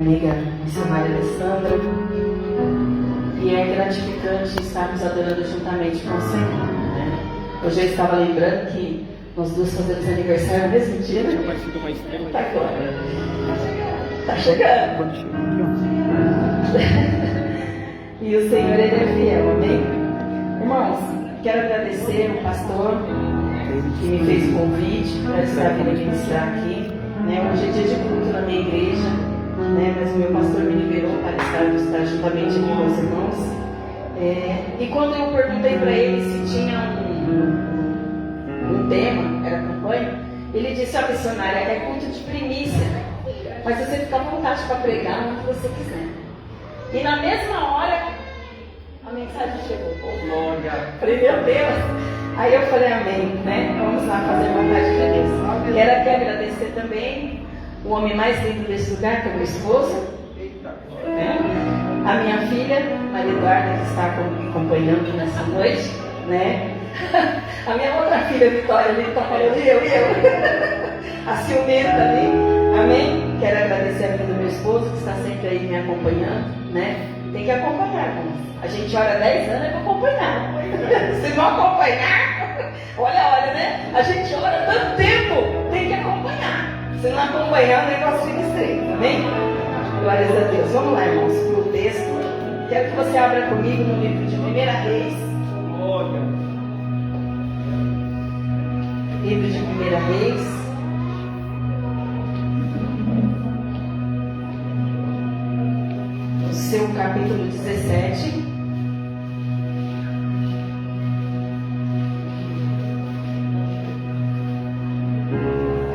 Amiga missionária Alessandra, e é gratificante estarmos adorando juntamente com o Senhor, né? Hoje eu estava lembrando que nós duas fazemos aniversário no mesmo dia, né? Tá agora. Tá chegando. Quando chega E o Senhor, Ele é fiel, amém? Irmãos, quero agradecer ao pastor que me fez o convite para estar vindo ministrar aqui, né? Hoje é dia de culto na minha igreja, né? Mas o meu pastor me liberou para estar juntamente aqui com os irmãos. E quando eu perguntei para ele se tinha um tema, era campanha, ele disse: ó, missionária, é culto de primícia, mas você fica à vontade para pregar onde você quiser. E na mesma hora a mensagem chegou. glória. Falei, meu Deus. Aí eu falei, amém, né? Vamos lá fazer a vontade de Deus. Quero aqui agradecer também o homem mais lindo desse lugar, que é o meu esposo, né? A minha filha, Maria Eduarda, que está me acompanhando nessa noite, né? A minha outra filha, Vitória, ali, está falando, eu. A ciumenta ali, amém? Quero agradecer a vida do meu esposo, que está sempre aí me acompanhando, né? Tem que acompanhar, irmãos. A gente ora 10 anos é para acompanhar. Se não acompanhar, olha, né? A gente ora tanto tempo, tem que acompanhar. Se não acompanhar, o negócio fica estreito, amém? Glórias a Deus. Vamos lá, irmãos, para o texto. Quero que você abra comigo no livro de 1 Reis. Glória. Livro de 1 Reis. No seu capítulo 17.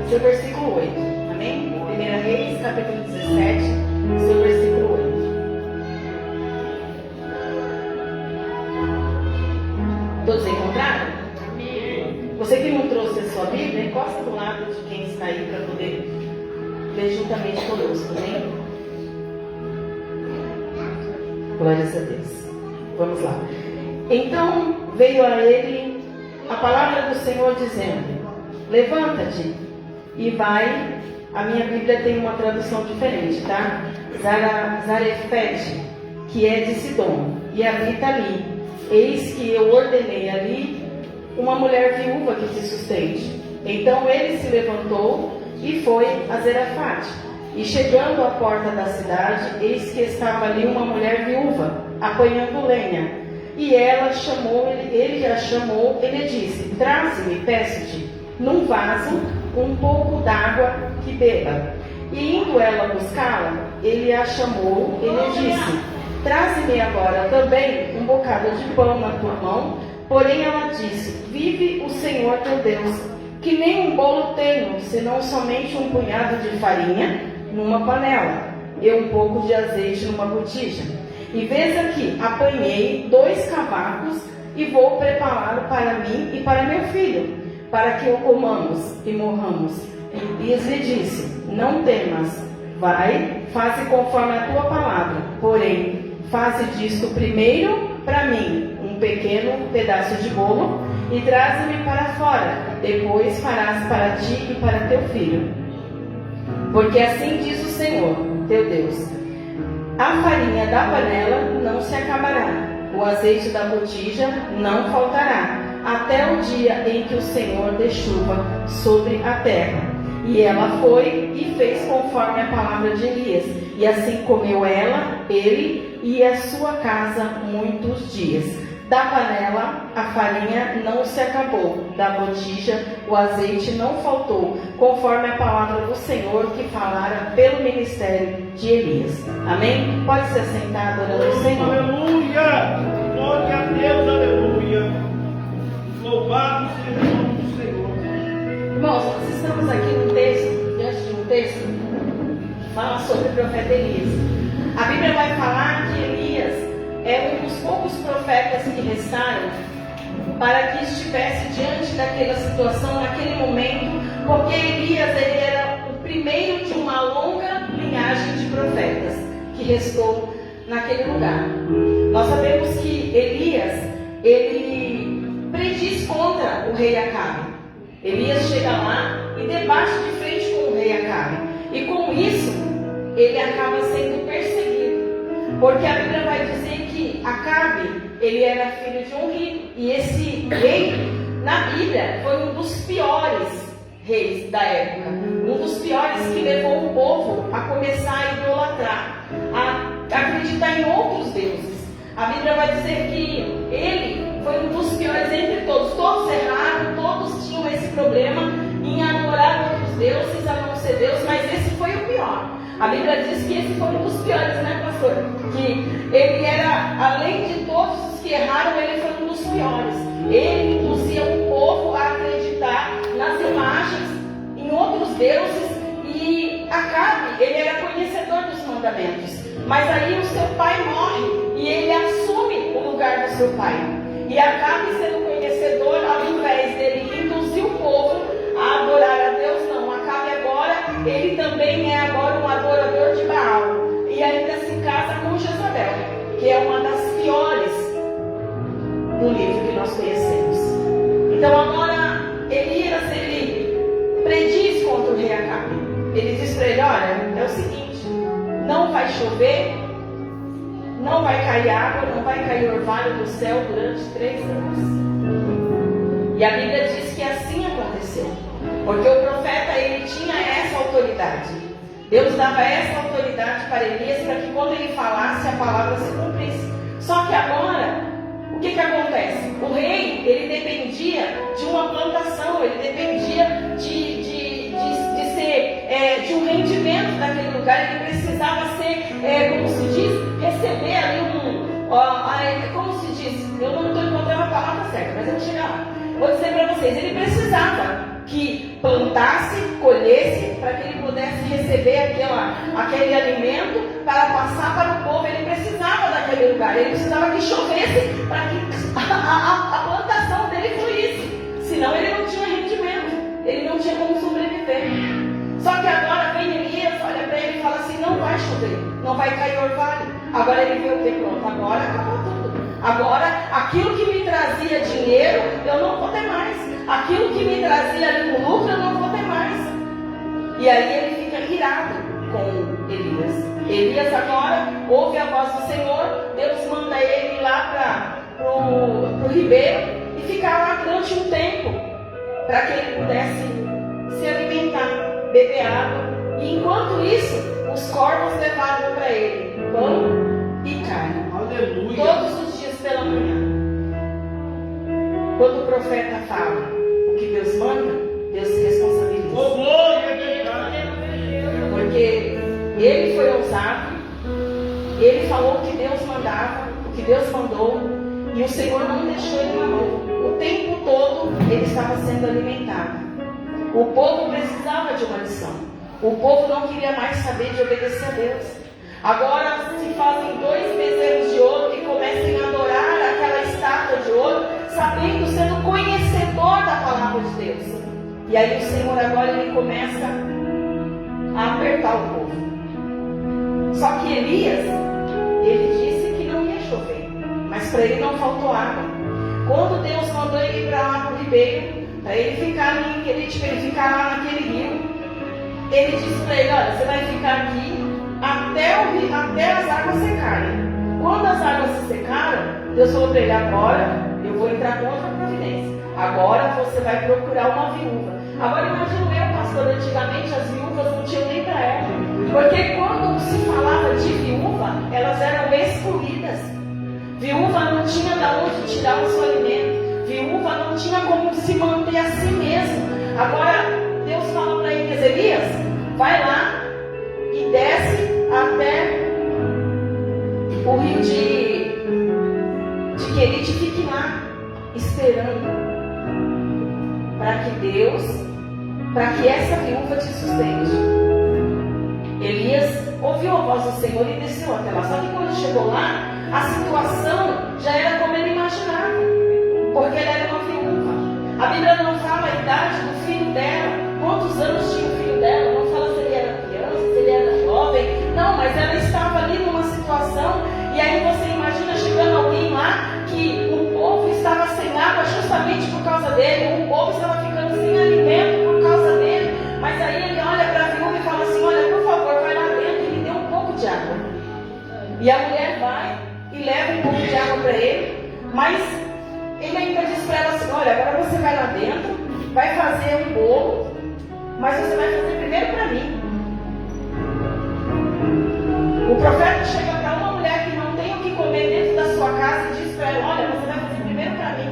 Seu versículo 8, amém? 1 Reis, capítulo 17, seu versículo 8. Todos encontraram? Você que não trouxe a sua Bíblia, encosta do lado de quem está aí para poder ler juntamente conosco, amém? Glórias a Deus. Vamos lá. Então veio a ele a palavra do Senhor dizendo: levanta-te e vai. A minha Bíblia tem uma tradução diferente, tá? Zarefete, que é de Sidom, e habita ali. Eis que eu ordenei ali uma mulher viúva que te sustente. Então ele se levantou e foi a Zarefate. E chegando à porta da cidade, eis que estava ali uma mulher viúva, apanhando lenha. E ela chamou, ele a chamou e lhe disse: traze-me, peço-te, num vaso, um pouco d'água que beba. E indo ela buscá-la, ele a chamou e lhe disse: traze-me agora também um bocado de pão na tua mão. Porém ela disse: vive o Senhor teu Deus, que nem um bolo tenho, senão somente um punhado de farinha numa panela e um pouco de azeite numa botija. E vês aqui, apanhei 2 cavacos e vou prepará-lo para mim e para meu filho, para que o comamos e morramos. E lhe disse: não temas, vai, faze conforme a tua palavra, porém faze disto primeiro para mim um pequeno pedaço de bolo e traze-me para fora, depois farás para ti e para teu filho. Porque assim diz o Senhor, teu Deus: a farinha da panela não se acabará, o azeite da botija não faltará, até o dia em que o Senhor dê chuva sobre a terra. E ela foi e fez conforme a palavra de Elias, e assim comeu ela, ele e a sua casa muitos dias. Da panela a farinha não se acabou, da botija o azeite não faltou, conforme a palavra do Senhor que falara pelo ministério de Elias. Amém? Pode se assentar adorando o Senhor. Aleluia! Glória a Deus, aleluia! Louvado seja o nome do Senhor. Irmãos, nós estamos aqui num texto, diante de um texto que fala sobre o profeta Elias. A Bíblia vai falar que Elias é um dos poucos profetas que restaram para que estivesse diante daquela situação, naquele momento, porque Elias ele era o primeiro de uma longa linhagem de profetas que restou naquele lugar. Nós sabemos que Elias, ele prediz contra o rei Acabe. Elias chega lá e debate de frente com o rei Acabe. E com isso, ele acaba sendo perseguido. Porque a Bíblia vai dizer que Acabe, ele era filho de um rico. E esse rei, na Bíblia, foi um dos piores reis da época. Um dos piores que levou o povo a começar a idolatrar, a acreditar em outros deuses. A Bíblia vai dizer que ele foi um dos piores entre todos. Todos erraram, todos tinham esse problema em adorar outros deuses, a não ser Deus, mas esse foi o pior. A Bíblia diz que esse foi um dos piores, né, pastor? Que ele era, além de todos os que erraram, ele foi um dos piores. Ele induzia o povo a acreditar nas imagens, em outros deuses, e Acabe, ele era conhecedor dos mandamentos. Mas aí o seu pai morre e ele assume o lugar do seu pai. E Acabe, sendo conhecedor, ao invés dele induzir o povo a adorar a Deus, não. Acabe agora, ele também é agora um adorador de Baal. E ainda se casa com Jezabel, que é uma das piores do livro que nós conhecemos. Então agora, Elias, ele prediz contra o rei Acabe. Ele diz para ele, olha, é o seguinte, não vai chover, não vai cair água, não vai cair orvalho do céu durante 3 anos. E a Bíblia diz que assim aconteceu. Porque o profeta, ele tinha essa autoridade. Deus dava essa autoridade para Elias para que quando ele falasse, a palavra se cumprisse. Só que agora, o que acontece? O rei, ele dependia de uma plantação, ele dependia de um rendimento daquele lugar, ele precisava ser, como se diz, receber ali como se diz, eu não estou encontrando a palavra certa, mas eu vou chegar lá. Vou dizer para vocês, ele precisava que plantasse, colhesse, para que ele pudesse receber aquele alimento para passar para o povo. Ele precisava daquele lugar, ele precisava que chovesse para que a plantação dele fluísse, senão ele não tinha rendimento, ele não tinha como sobreviver. Só que agora vem Elias, olha para ele e fala assim, não vai chover, não vai cair orvalho. Agora ele vê o que? Pronto, agora acabou tudo. Agora, aquilo que me trazia dinheiro, eu não vou ter mais. Aquilo que me trazia ali no lucro, eu não vou ter mais. E aí ele fica irado com Elias. Elias agora ouve a voz do Senhor, Deus manda ele ir lá para o ribeiro e ficar lá durante um tempo, para que ele pudesse se alimentar, beber água. E enquanto isso, os corvos levavam para ele pão e carne. Aleluia. Todos os dias pela manhã. Quando o profeta fala o que Deus manda, Deus se responsabiliza. Oh, glória a Deus. Porque ele foi ousado, ele falou o que Deus mandava, o que Deus mandou, e o Senhor não deixou ele na mão. O tempo todo ele estava sendo alimentado. O povo precisava de uma lição. O povo não queria mais saber de obedecer a Deus. Agora se fazem 2 bezerros de ouro e comecem a adorar aquela estátua de ouro, sabendo, sendo conhecedor da palavra de Deus. E aí o Senhor agora ele começa a apertar o povo. Só que Elias, ele disse que não ia chover, mas para ele não faltou água. Quando Deus mandou ele ir para lá para o ribeiro, para ele ficar lá naquele rio, ele disse para ele, olha, você vai ficar aqui até as águas secarem. Quando as águas se secaram, Deus falou para ele, agora eu vou entrar com outra providência. Agora você vai procurar uma viúva. Agora imagino eu, pastor, antigamente as viúvas não tinham nem para ela. Porque quando se falava de viúva, elas eram excluídas. Viúva não tinha de onde tirar o seu alimento. Viúva não tinha como se manter a si mesmo. Agora Deus fala para Elias, vai lá e desce até o rio de Querite, fique lá esperando para que essa viúva te sustente. Elias ouviu a voz do Senhor e desceu até lá. Só que quando chegou lá, a situação já era como ele imaginava, porque ela era uma viúva. A Bíblia não fala a idade do filho dela, quantos anos tinha o filho dela, não fala se ele era criança, se ele era jovem, não, mas ela estava ali numa situação, e aí você imagina chegando alguém lá, que o povo estava sem água justamente por causa dele, o povo estava ficando sem alimento por causa dele, mas aí ele olha para a viúva e fala assim, olha, por favor, vai lá dentro, e ele deu água. E a mulher vai e leva um pouco de água para ele, mas ele ainda diz para ela assim: olha, agora você vai lá dentro, vai fazer um bolo, mas você vai fazer primeiro para mim. O profeta chega para uma mulher que não tem o que comer dentro da sua casa e diz para ela: olha, você vai fazer primeiro para mim.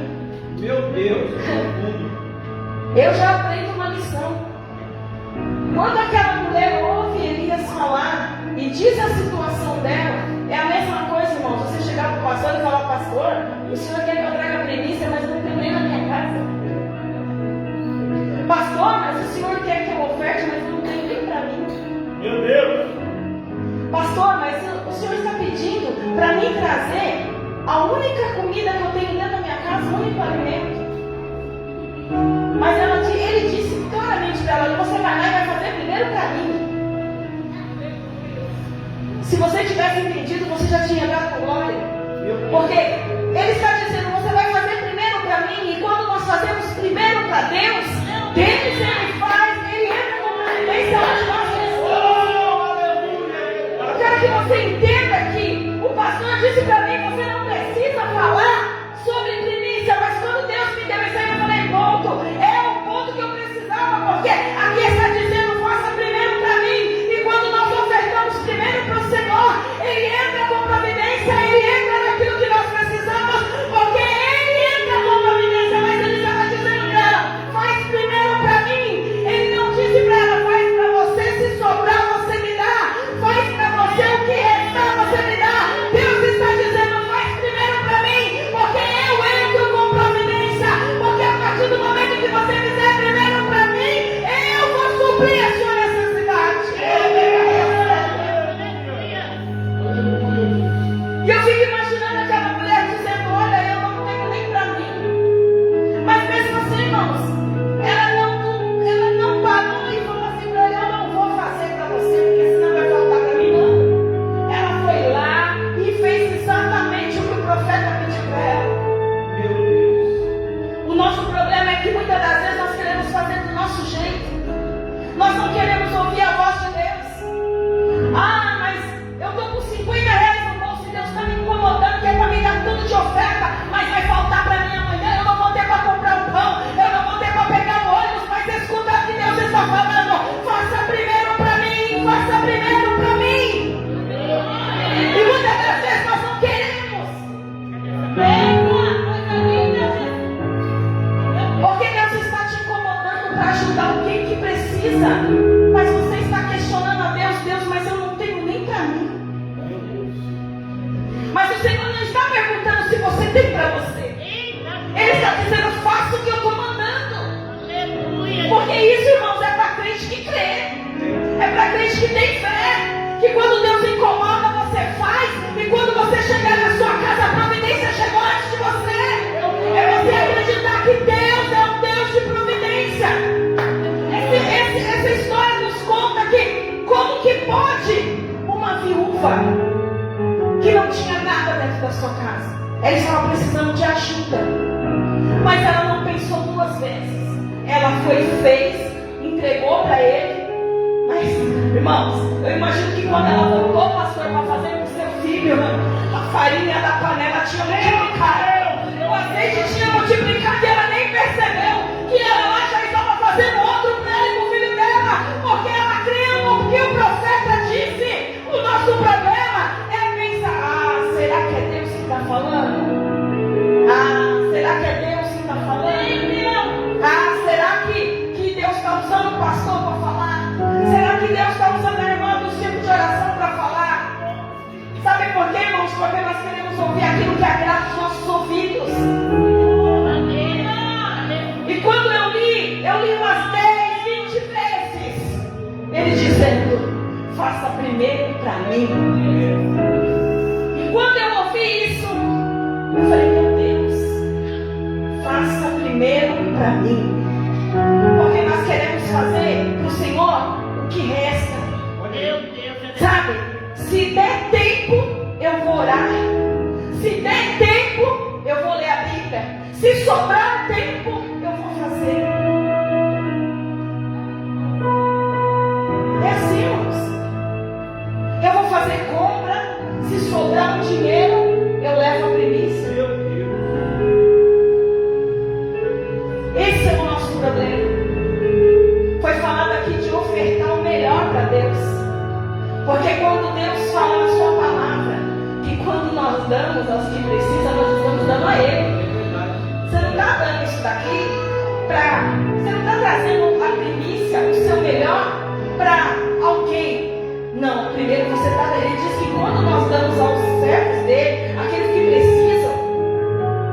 Meu Deus, eu já aprendo uma lição. Quando aquela mulher ouve Elias falar e diz a situação dela, é a mesma coisa, irmão. Você chegar para o pastor e falar: pastor, o senhor quer que eu traga primícia, mas não tem nem na minha casa. Pastor, mas o senhor quer que eu oferte, mas não tem nem para mim. meu Deus. Pastor, mas o senhor está pedindo para mim trazer a única comida que eu tenho dentro da minha casa, o único alimento. Mas ele disse claramente para ela: você vai lá e vai fazer primeiro para mim. Se você tivesse entendido, você já tinha dado glória. Porque ele está dizendo: você vai fazer primeiro para mim. E quando nós fazemos primeiro para Deus, Deus ele faz, ele entra com providência onde nós precisamos. Eu quero que você entenda que o pastor disse para mim: você não precisa falar sobre primícia, mas quando Deus me deu isso aí, eu falei: ponto, é o ponto que eu precisava, porque aqui está dizendo: faça primeiro para mim. E quando nós ofertamos primeiro para o Senhor, ele entra com providência, ele entra naquilo que nós precisamos, porque ele entra com providência. Mas ele estava dizendo para ela: faz primeiro para mim. Ele não disse para ela: faz para você, se sobrar você me dá, faz para você o que restar você me dá. Deus está dizendo: faz primeiro para mim, porque eu entro com providência. Porque a partir do momento que você fizer primeiro para mim, eu vou suprir a sua necessidade. E eu fico imaginando aquela mulher dizendo: olha, eu não tenho nem para mim. Mas mesmo assim, irmãos, ela não parou e falou assim para ele: eu não vou fazer para você, porque senão vai faltar para mim, não. Ela foi lá e fez exatamente o que o profeta pediu para ela. Meu Deus. O nosso problema é que muitas das vezes nós queremos fazer do nosso jeito. Nós não queremos ouvir a voz de Deus. Ah, mas eu estou com 50 reais no bolso e Deus está me incomodando, que é para me dar tudo de oferta, mas vai faltar para mim amanhã. Eu não vou ter para comprar um pão, eu não vou ter para pegar o ônibus. Mas escuta o que Deus está falando: faça primeiro para mim, faça primeiro para mim. E muitas das vezes nós não queremos. Porque Deus está te incomodando para ajudar alguém que precisa. Mas você está questionando a Deus: Deus, mas eu não tenho nem para mim. Mas o Senhor não está perguntando se você tem para você. Ele está dizendo: faça o que eu estou mandando. Porque isso, irmãos, é para crente que crê. É para crente que tem fé. Que quando Deus incomoda, você faz. E quando você chegar na sua casa, a providência chegou antes de você. É você acreditar que Deus é um Deus de providência. Essa história nos conta que como que pode uma viúva que não tinha nada dentro da sua casa, ela estava precisando de ajuda, mas ela não pensou duas vezes. Ela foi, fez, entregou para ele. Mas, irmãos, eu imagino que quando ela voltou, pastor, para fazer com seu filho, a farinha da panela tinha multiplicado, o azeite tinha multiplicado e ela nem percebeu que ela lá já estava fazendo outro para ele, para o filho dela, porque ela creu no que o profeta disse. O nosso problema é pensar: ah, será que é Deus que está falando? Ah, será que é Deus que está falando? Ah, será que Deus está usando o pastor para falar? Será que Deus está usando a irmã do círculo de oração para falar? Sabe por quê, irmãos? Porque nós queremos ouvir aquilo que agrada os nossos ouvidos. E quando eu li umas 10, 20 vezes ele dizendo: faça primeiro para mim. E quando eu ouvi isso, eu falei: meu Deus, faça primeiro para mim. Porque nós queremos fazer para o Senhor o que resta. Sabe? Se der tempo, eu vou orar. Se der tempo, eu vou ler a Bíblia. Se sobrar tempo, eu vou fazer. É assim, irmãos. Eu vou fazer como? Se sobrar um dinheiro, eu levo a primícia. Meu Deus. Esse é o nosso problema. Foi falado aqui de ofertar o melhor para Deus. Porque quando Deus fala na sua palavra, que quando nós damos aos que precisam, nós estamos dando a Ele. Você não está dando isso daqui para... Você não está trazendo a primícia, o seu melhor, para alguém. Não, primeiro você está... Ele diz que quando nós damos aos servos dele, aqueles que precisam,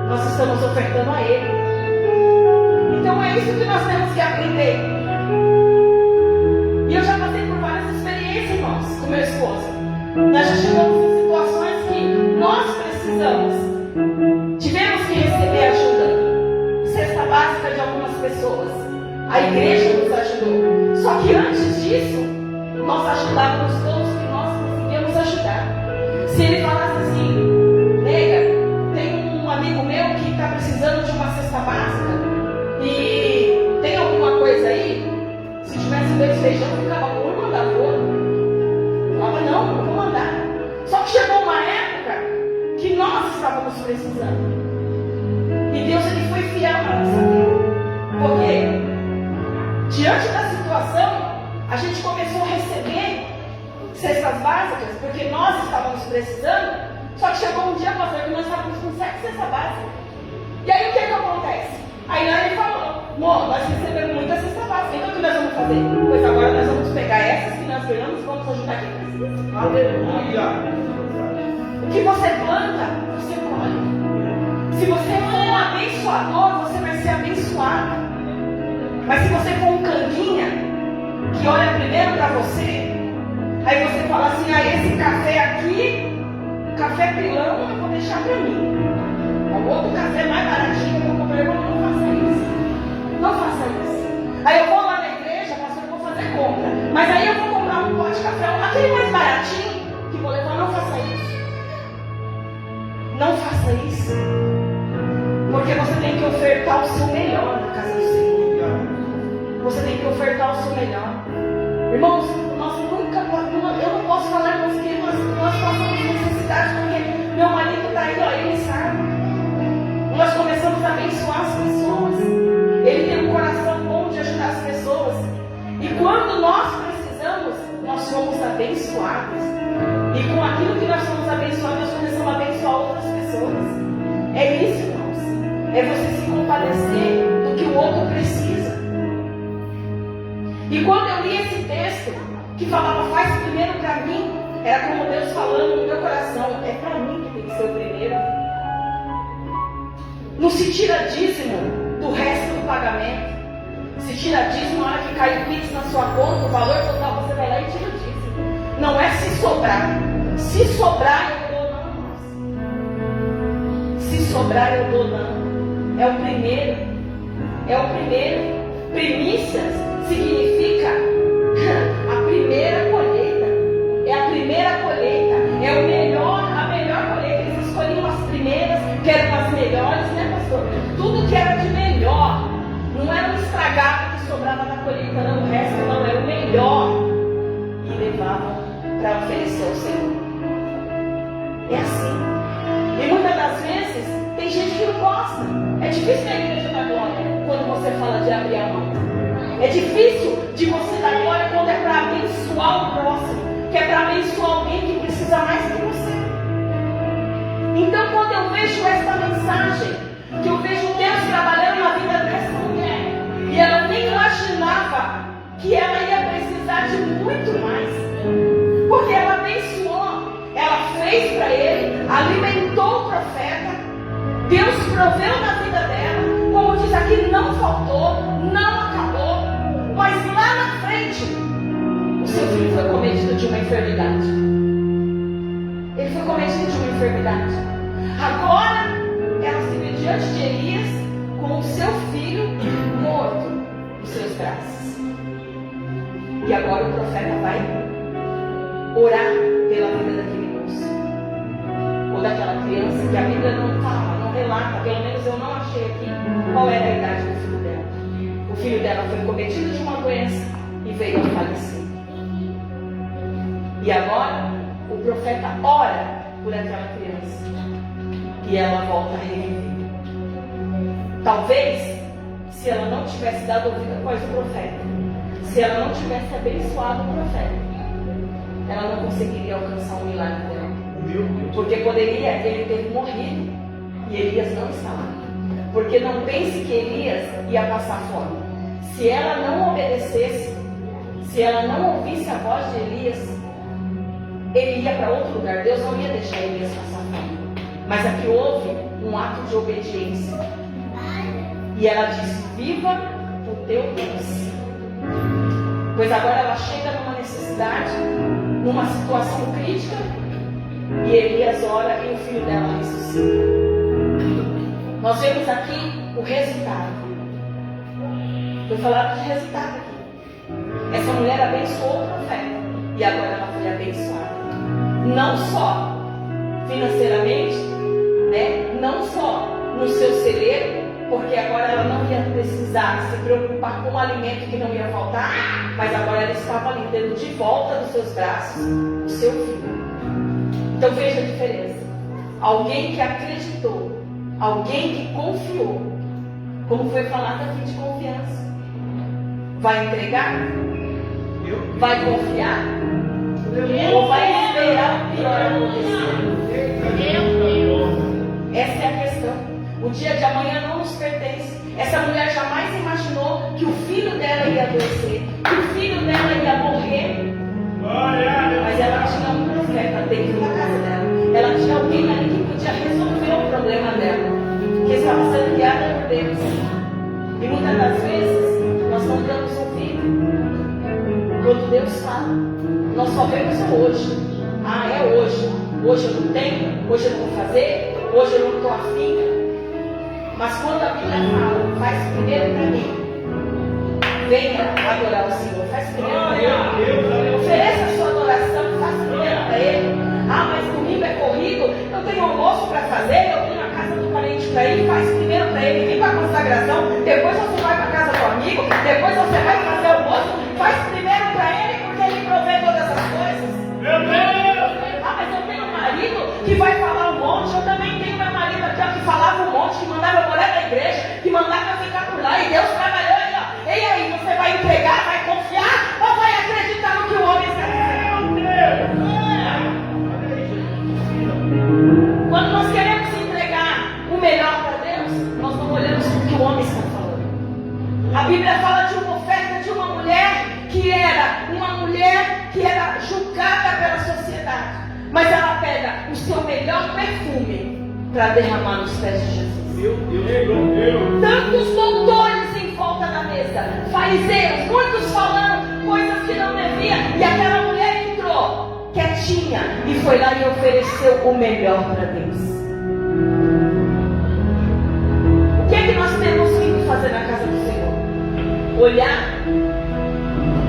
nós estamos ofertando a Ele. Então é isso que nós temos que aprender. E eu já passei por várias experiências, irmãos, com meu esposo. Nós já chegamos em situações que nós precisamos. Tivemos que receber ajuda, cesta básica de algumas pessoas. A igreja nos ajudou. Só que antes disso, nós ajudávamos todos que nós conseguíamos ajudar. Se ele falasse assim, nega, tem um amigo meu que está precisando de uma cesta básica e tem alguma coisa aí? Se tivesse 2 feijão, ficava por mandar outro. Falava, não vou mandar. Só que chegou uma época que nós estávamos precisando. E Deus, ele foi fiel na nossa vida. Porque diante da situação, a gente começou a receber cestas básicas, porque nós estávamos precisando. Só que chegou um dia, pastor, que nós estávamos com 7 cestas básicas. E aí o que acontece? Aí ele falou, amor, nós recebemos muita cesta básica, então o que nós vamos fazer? Pois agora nós vamos pegar essas que nós ganhamos e vamos ajudar quem precisa. Aleluia. O que você planta, você colhe. Se você for um abençoador, você vai ser abençoado. Mas se você for um canguinha, que olha primeiro para você, aí você fala assim, esse café aqui, café pilão, eu vou deixar para mim. O outro café mais baratinho que eu comprei, não faça isso. Não faça isso. Aí eu vou lá na igreja, pastor, eu vou fazer compra. Mas aí eu vou comprar um pote de café, aquele mais baratinho, que vou levar, não faça isso. Não faça isso. Porque você tem que ofertar o seu melhor na casa do Senhor. Você tem que ofertar o seu melhor. Irmãos, nós nunca, eu não posso falar, irmãos, que nós passamos necessidade, porque meu marido está aí, ele sabe. Nós começamos a abençoar as pessoas. Ele tem um coração bom de ajudar as pessoas. E quando nós precisamos, nós somos abençoados. E com aquilo que nós somos abençoados, nós começamos a abençoar outras pessoas. É isso, irmãos. É você se compadecer do que o outro precisa. E quando eu li esse texto, que falava, faz primeiro para mim, era como Deus falando no meu coração, é para mim que tem que ser o primeiro. Não se tira dízimo do resto do pagamento. Se tira dízimo na hora que cai o Pix na sua conta, o valor total, você vai lá e tira o dízimo. Não é se sobrar. Se sobrar, eu dou não. Se sobrar, eu dou não. É o primeiro. É o primeiro. Primícias significa a primeira colheita. É a primeira colheita. É o melhor, a melhor colheita. Eles escolhiam as primeiras, que eram as melhores, né, pastor? Tudo que era de melhor. Não era um estragado que sobrava da colheita, não. O resto não, era o melhor. E levavam para oferecer ao Senhor. É assim. E muitas das vezes tem gente que não gosta. É difícil na igreja da glória quando você fala de abrir a mão. É difícil de você dar glória quando é para abençoar o próximo, que é para abençoar alguém que precisa mais que você. Então, quando eu vejo esta mensagem, que eu vejo Deus trabalhando na vida dessa mulher, e ela nem imaginava que ela ia precisar de muito mais, porque ela abençoou, ela fez para ele, alimentou o profeta, Deus proveu na vida dela, como diz aqui, não faltou, não acabou, mas lá na frente, o seu filho foi cometido de uma enfermidade. Ele foi cometido de uma enfermidade. Agora, ela se vê diante de Elias com o seu filho morto nos seus braços. E agora o profeta vai orar pela vida daquele moço, ou daquela criança, que a Bíblia não fala, não relata, pelo menos eu não achei aqui qual era a idade do filho dela. O filho dela foi cometido de uma doença e veio a falecer. E agora o profeta ora por aquela criança. E ela volta a reviver. Talvez, se ela não tivesse dado ouvido após o profeta, se ela não tivesse abençoado o profeta, ela não conseguiria alcançar o milagre dela. Porque poderia ele ter morrido e Elias não está lá. Porque não pense que Elias ia passar fome. Se ela não obedecesse, se ela não ouvisse a voz de Elias, ele ia para outro lugar. Deus não ia deixar Elias passar fome. Mas aqui houve um ato de obediência. E ela disse: viva o teu Deus. Pois agora ela chega numa necessidade, numa situação crítica, e Elias ora e o filho dela ressuscita. Nós vemos aqui o resultado. Foi falado de resultado aqui. Essa mulher abençoou o profeta e agora ela foi abençoada. Não só financeiramente, né? Não só no seu celeiro, porque agora ela não ia precisar se preocupar com o alimento que não ia faltar, mas agora ela estava ali tendo de volta dos seus braços o seu filho. Então veja a diferença. Alguém que acreditou, alguém que confiou, como foi falado aqui de confiança, vai entregar? Vai confiar? Ou vai esperar o pior acontecer? Essa é a questão. O dia de amanhã não nos pertence. Essa mulher jamais imaginou que o filho dela ia adoecer, que o filho dela ia morrer. Mas ela tinha um profeta dentro da casa dela. Ela tinha alguém ali que podia resolver o problema dela, que estava sendo guiada por Deus. E muitas das vezes nós não damos ouvido quando Deus fala. Nós só vemos o hoje. Ah, é hoje. Hoje eu não tenho, hoje eu não vou fazer, hoje eu não estou afim. Mas quando a Bíblia fala, faz primeiro para mim, venha adorar o Senhor, faz primeiro para Ele, ofereça a sua adoração, faz primeiro para Ele. Ah, mas domingo é corrido, eu tenho almoço para fazer, eu tenho a casa do parente para ir, faz primeiro para Ele, vem para a consagração, depois você vai para a casa do amigo, depois você vai fazer almoço, faz primeiro para Ele, porque Ele provê todas as coisas. Meu Deus! Ah, mas eu tenho um marido que vai falar um monte, eu também tenho meu marido aqui ó, que falava um monte, que mandava eu morar na igreja, que mandava eu ficar por lá, e Deus trabalhou aí, ó. E aí, você vai entregar, vai confiar, ou vai acreditar no que o homem está dizendo? Quando nós queremos entregar o melhor para Deus, nós não olhamos o que o homem está falando. A Bíblia fala de uma oferta de uma mulher que era julgada pela sociedade, mas ela pega o seu melhor perfume para derramar nos pés de Jesus. Meu Deus. Tantos doutores em volta da mesa, fariseus, muitos falando coisas que não deviam, e aquela mulher entrou quietinha e foi lá e ofereceu o melhor para Deus. O que é que nós temos vindo fazer na casa do Senhor? Olhar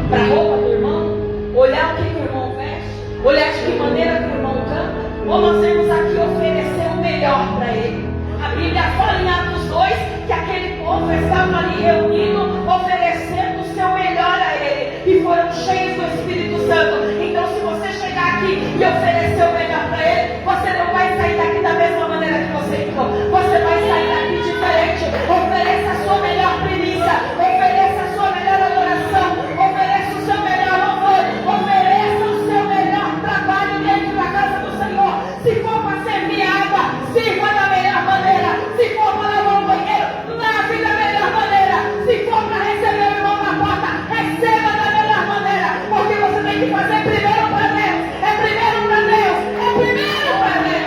para a roupa do irmão, olhar o que o irmão veste, olhar de que maneira que o irmão canta, ou nós temos aqui oferecer o melhor para ele? A Bíblia fala em Atos 2 que aquele povo estava ali reunido, oferecendo o seu melhor a ele, e foram cheios do Espírito Santo. Então, se você chegar aqui e oferecer o melhor para ele, você não vai sair daqui da mesma maneira que você entrou. Você vai sair daqui diferente. Ofereça a sua melhor primícia, ofereça a sua melhor adoração, ofereça o seu melhor louvor, ofereça o seu melhor trabalho dentro da casa do Senhor. Se for para servir água, sirva da melhor maneira. Se for para lavar o banheiro, lave da melhor maneira. Se for para receber o irmão na porta, receba da melhor maneira. Porque você tem que fazer primeiro para Deus. É primeiro para Deus. É primeiro para Deus.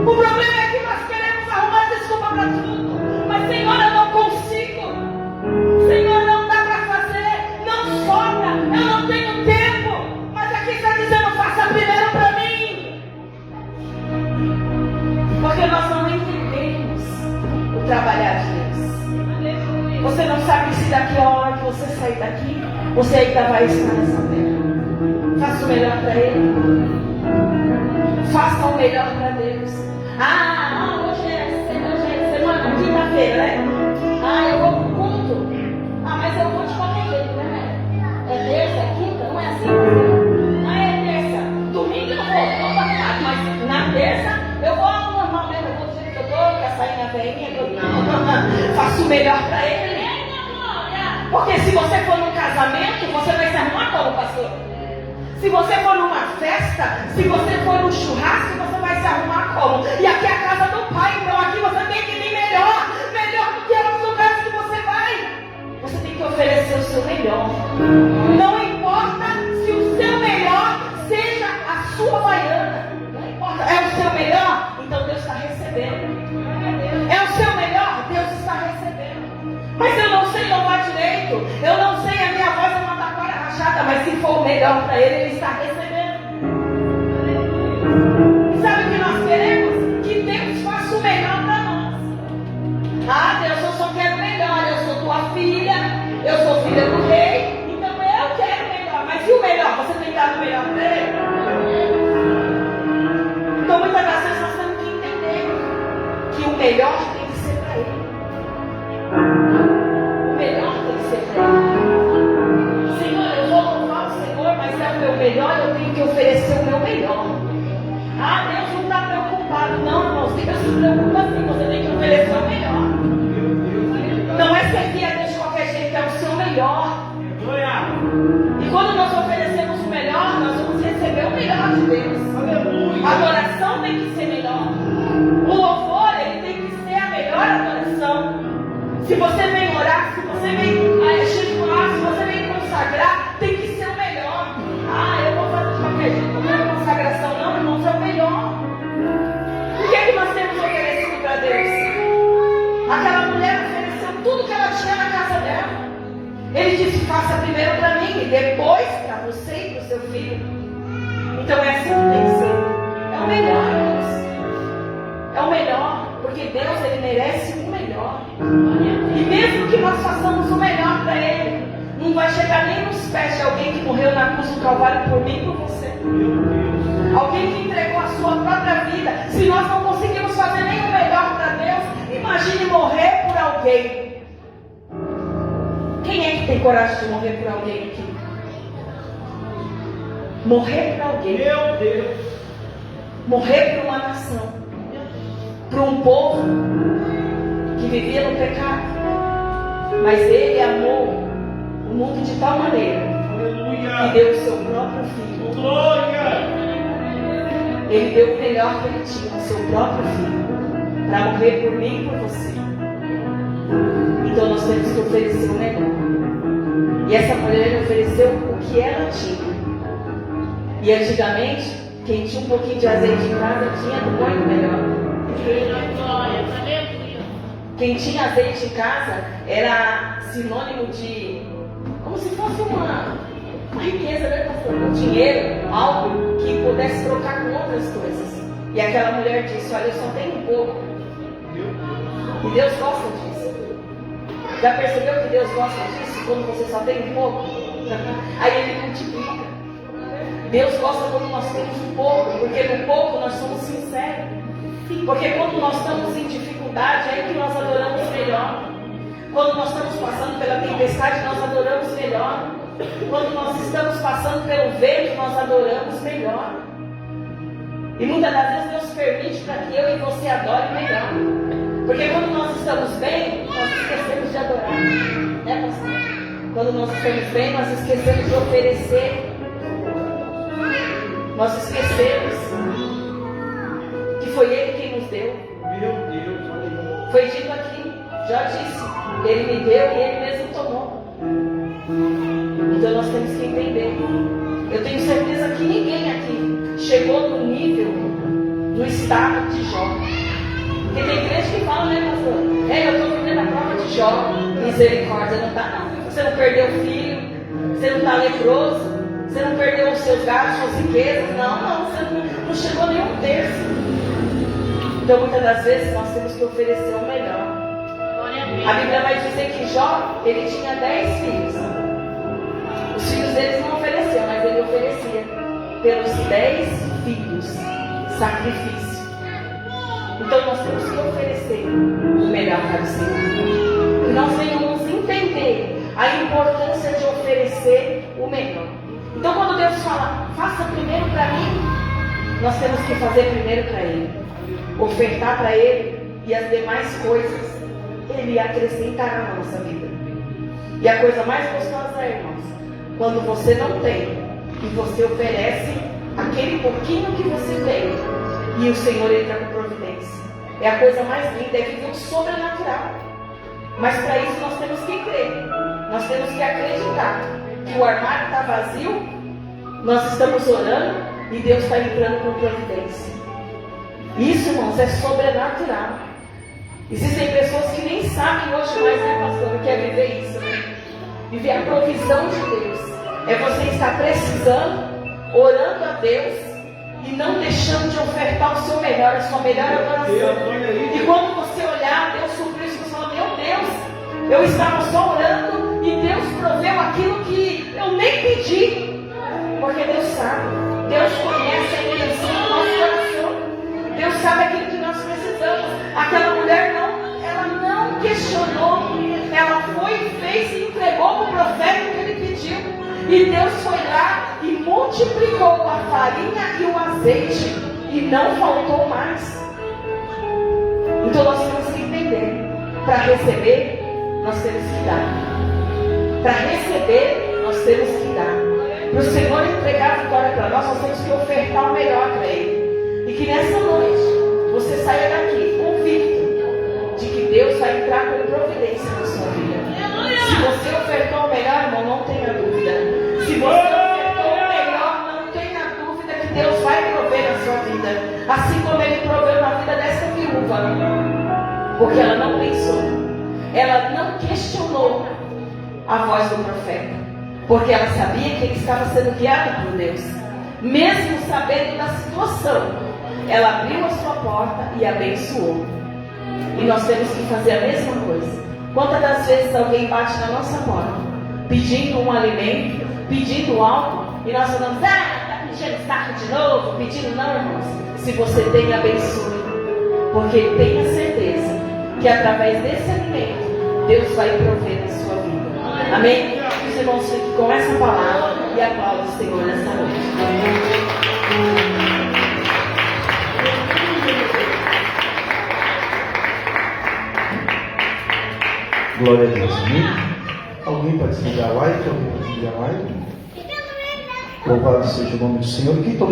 O problema é que nós queremos arrumar desculpa para tudo. Mas, Senhor, eu não consigo. Senhor, não dá para fazer. Não sobra. Eu não tenho tempo. Mas aqui está dizendo, faça primeiro para mim. Porque nós não entendemos o trabalhar de Deus. Você não sabe se daqui a hora que você sair daqui, você ainda vai estar nessa terra. Faça o melhor para Ele. Faça o melhor para Deus. Hoje é semana, quinta-feira, né? Eu vou pro culto. Mas eu vou de qualquer jeito, né? É terça, é quinta, não é assim? É terça. o melhor para ele. Porque se você for num casamento, você vai se arrumar como, pastor? Se você for numa festa, se você for num churrasco, você vai se arrumar como? E aqui é a casa do Pai, então aqui você tem que vir melhor do que os lugares que você vai. Você tem que oferecer o seu melhor. Não importa se o seu melhor seja a sua baiana. Não importa, é o seu melhor, então Deus está recebendo. É o seu melhor, Deus está recebendo. Mas eu não sei louvar direito, eu não sei, a minha voz é uma taquara rachada, mas se for o melhor para ele está recebendo. E sabe o que nós queremos? Que Deus faça o melhor para nós. Ah, Deus, eu só quero o melhor, eu sou tua filha, eu sou filha do rei, então eu quero o melhor. Mas e o melhor? Você tem dado o melhor para ele? Então muitas das vezes nós temos que entender que o melhor tem que ser para ele. O melhor tem que ser para ele. Senhor, eu vou louvar o Senhor, mas é o meu melhor, eu tenho que oferecer o meu melhor. Ah, Deus não está preocupado. Não, irmãos, Deus se preocupa sim, você tem que oferecer o melhor. Não é servir a Deus de qualquer jeito, é o seu melhor. E quando nós oferecemos o melhor, nós vamos receber o melhor de Deus. A adoração tem que ser melhor. O louvor, ele tem que ser a melhor adoração. Se você vem orar, se você vem jejuar, se você vem consagrar, tem que ser o melhor. Ah, eu vou fazer de qualquer jeito, não é consagração não, irmãos, é o melhor. O que é que nós temos oferecido para Deus? Aquela mulher ofereceu tudo que ela tinha na casa dela. Ele disse, faça primeiro para mim e depois para você e para o seu filho. Então é assim que tem que ser. É o melhor, irmãos. É o melhor, porque Deus, ele merece o melhor. E mesmo que nós façamos o melhor para ele, não vai chegar nem nos pés de alguém que morreu na cruz do Calvário por mim e por você. Alguém que entregou a sua própria vida. Se nós não conseguimos fazer nem o melhor para Deus, imagine morrer por alguém. Quem é que tem coragem de morrer por alguém aqui? Morrer por alguém. Meu Deus. Morrer por uma nação. Por um povo que vivia no pecado. Mas ele amou o mundo de tal maneira que deu o seu próprio filho. Glória. Ele deu o melhor que ele tinha, o seu próprio filho, para morrer por mim e por você. Então nós temos que oferecer o melhor. E essa mulher ofereceu o que ela tinha. E antigamente, quem tinha um pouquinho de azeite em casa tinha do bom e do melhor. Quem tinha azeite em casa era sinônimo de, como se fosse uma riqueza, né, pastor? Um dinheiro, algo que pudesse trocar com outras coisas. E aquela mulher disse, olha, eu só tenho um pouco. E Deus gosta disso. Já percebeu que Deus gosta disso quando você só tem um pouco? Aí Ele multiplica. Deus gosta quando nós temos um pouco, porque no pouco nós somos sinceros. Porque quando nós estamos em dificuldade, é aí que nós adoramos melhor. Quando nós estamos passando pela tempestade, nós adoramos melhor. Quando nós estamos passando pelo vento, nós adoramos melhor. E muitas das vezes Deus permite para que eu e você adore melhor. Porque quando nós estamos bem, nós esquecemos de adorar. Né, pastor? Quando nós estamos bem, nós esquecemos de oferecer. Nós esquecemos que foi Ele quem nos deu. Meu Deus. Foi dito aqui, já disse. Ele me deu e Ele mesmo tomou. Então nós temos que entender. Eu tenho certeza que ninguém aqui chegou no nível, no estado de Jó. Porque tem crente que fala, né, pastor? Eu estou vivendo a prova de Jó. Misericórdia, não está não. Você não perdeu o filho, você não está leproso, você não perdeu os seus gastos, suas riquezas. Não, você não chegou nem um terço. Então muitas das vezes nós temos que oferecer o melhor. A Bíblia vai dizer que Jó, ele tinha 10 filhos. Os filhos deles não ofereciam, mas ele oferecia pelos 10 filhos sacrifício. Então nós temos que oferecer o melhor para o Senhor. Que nós venhamos entender a importância de oferecer o melhor. Então quando Deus fala, faça primeiro para mim, nós temos que fazer primeiro para Ele. Ofertar para Ele e as demais coisas Ele acrescentará na nossa vida. E a coisa mais gostosa é, irmãos, quando você não tem e você oferece aquele pouquinho que você tem e o Senhor entra com providência. É a coisa mais linda, é viver o sobrenatural. Mas para isso nós temos que crer, nós temos que acreditar que o armário está vazio, nós estamos orando e Deus está entrando com providência. Isso, irmãos, é sobrenatural. Existem pessoas que nem sabem hoje mais, né, pastor, o que é viver isso, né? Viver a provisão de Deus. É você estar precisando, orando a Deus e não deixando de ofertar o seu melhor, a sua melhor adoração. E quando você olhar, Deus supriu isso, você fala, meu Deus, eu estava só orando e Deus proveu aquilo que eu nem pedi. Porque Deus sabe, Deus conhece a intenção do nosso coração. Deus sabe aquilo que nós precisamos. Aquela mulher ela não questionou, ela foi e fez e entregou para o profeta o que ele pediu. E Deus foi lá e multiplicou a farinha e o azeite. E não faltou mais. Então nós temos que entender. Para receber, nós temos que dar. Para receber, nós temos que dar. Para o Senhor entregar a vitória para nós temos que ofertar o melhor para Ele. E que nessa noite, você saia daqui convicto de que Deus vai entrar com providência na sua vida. Se você ofertou o melhor, irmão, não tenha dúvida. Se você ofertou o melhor, não tenha dúvida que Deus vai prover na sua vida. Assim como Ele proveu na vida dessa viúva. Porque ela não pensou. Ela não questionou a voz do profeta. Porque ela sabia que ele estava sendo guiado por Deus. Mesmo sabendo da situação, ela abriu a sua porta e abençoou. E nós temos que fazer a mesma coisa. Quantas das vezes alguém bate na nossa porta, pedindo um alimento, pedindo algo, e nós falamos, está pedindo saco de novo, pedindo não, irmãos. Se você tem, abençoe. Porque tenha certeza que através desse alimento, Deus vai prover na sua vida. Amém? Os irmãos fiquem com essa palavra e aplaudam o Senhor nessa noite. Glória a Deus. Amém? Alguém para desligar a live? Alguém para desligar a live? Louvado seja o nome do Senhor. Quem tomou